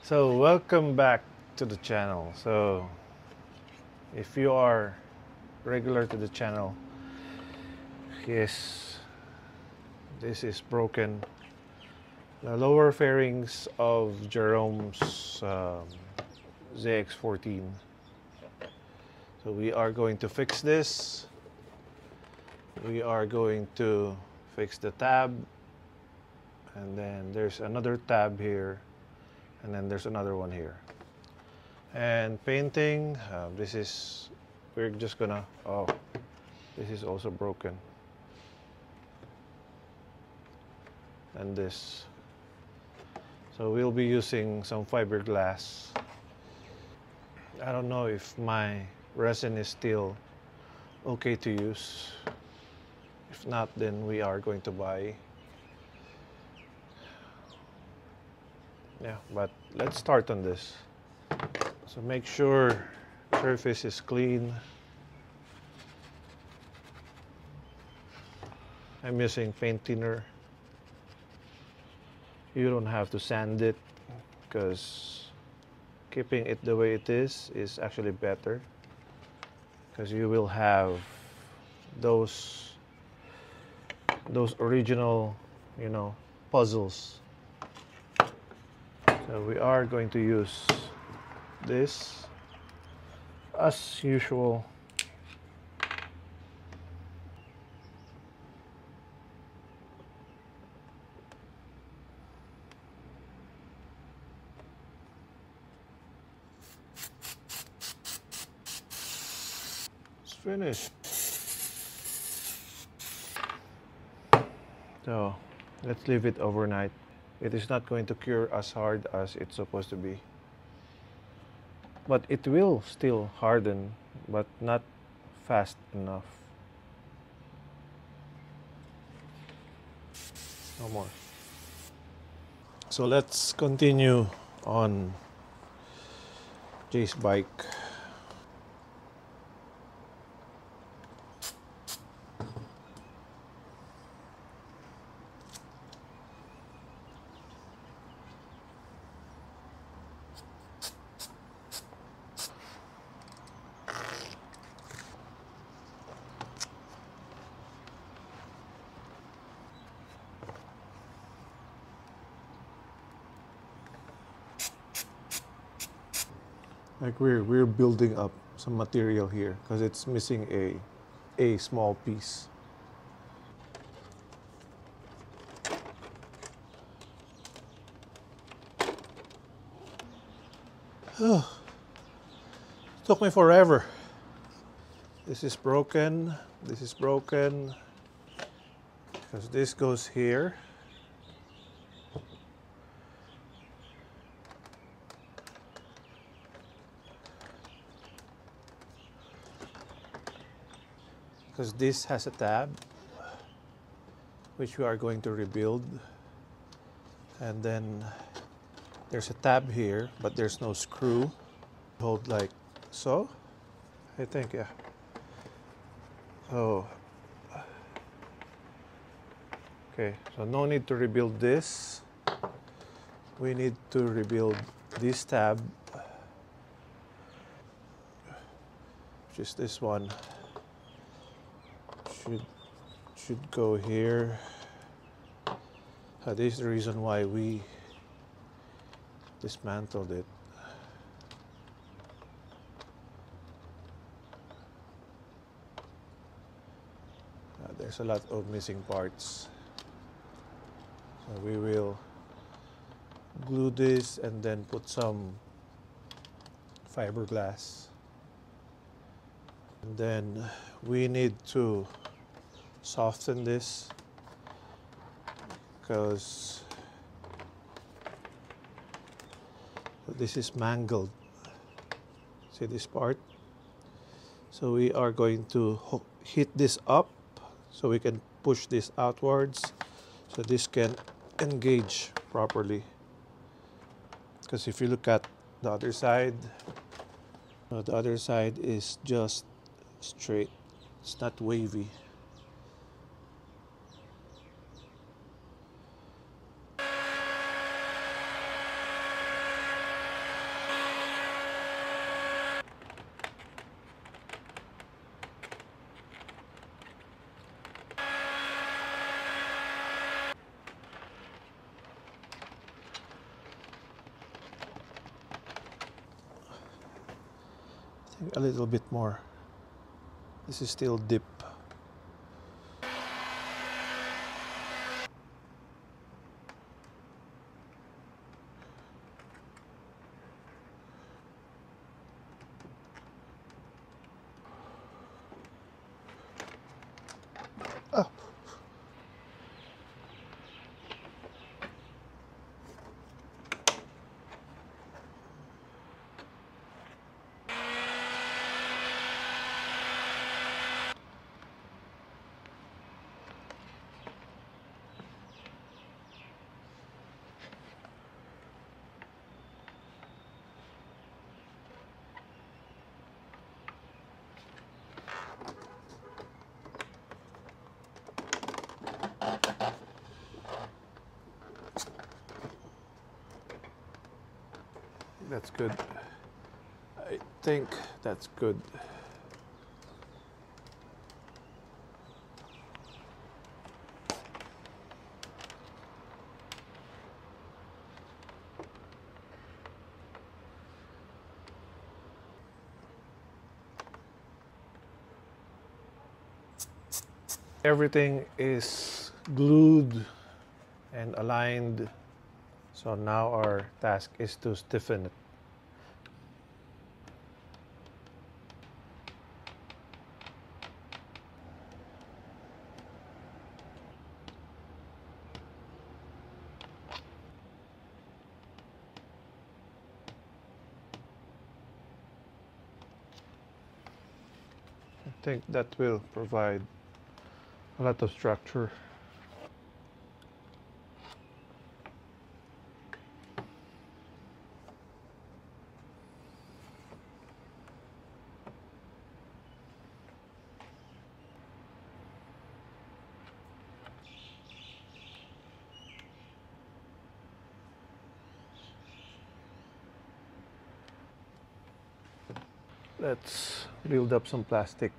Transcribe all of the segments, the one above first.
So welcome back to the channel. So if you are regular to the channel, yes, this is broken. The lower fairings of Jerome's ZX14. So we are going to fix this. We are going to fix the tab, and then there's another tab here, and then there's another one here. And painting, we're just gonna, oh, this is also broken. And this. So we'll be using some fiberglass. I don't know if my resin is still okay to use. If not, then we are going to buy. Yeah, but let's start on this. So make sure surface is clean. I'm using paint thinner. You don't have to sand it because keeping it the way it is actually better, because you will have those original, puzzles. So we are going to use this as usual. It's finished. So let's leave it overnight. It is not going to cure as hard as it's supposed to be. But it will still harden, but not fast enough. No more. So let's continue on Jay's bike. Like we're building up some material here because it's missing a small piece. Took me forever. This is broken. This is broken because this goes here. Because this has a tab which we are going to rebuild, and then there's a tab here but there's no screw. Hold like so, I think, yeah. So okay, so no need to rebuild this. We need to rebuild this tab, which is this one. Should go here. This is the reason why we dismantled it. There's a lot of missing parts. So we will glue this and then put some fiberglass. And then we need to soften this because this is mangled. See this part? So we are going to hit this up so we can push this outwards so this can engage properly. Because if you look at the other side is just straight. It's not wavy. A little bit more. This is still deep. Oh. That's good. I think that's good. Everything is glued and aligned. So now our task is to stiffen it. I think that will provide a lot of structure. Let's build up some plastic.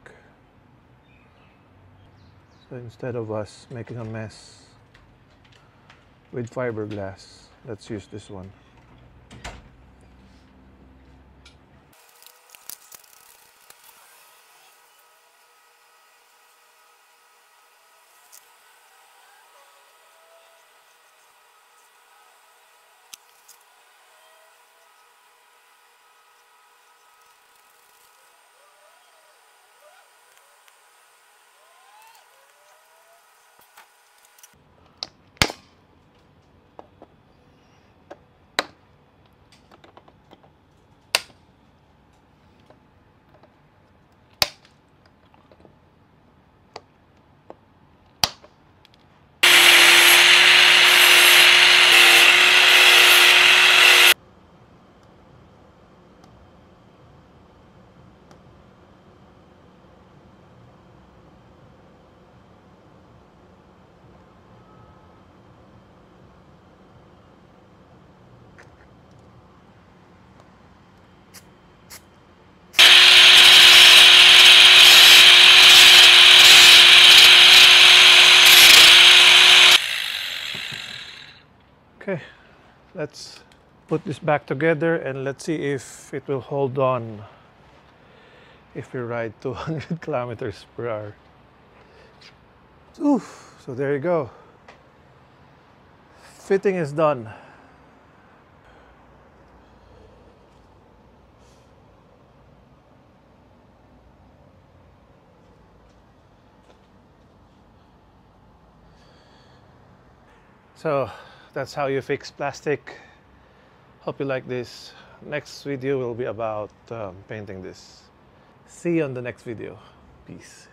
So instead of us making a mess with fiberglass, let's use this one. Okay, let's put this back together and let's see if it will hold on if we ride 200 kilometers per hour. Oof, so there you go. Fitting is done. So that's how you fix plastic. Hope you like this. Next video will be about painting this. See you on the next video. Peace.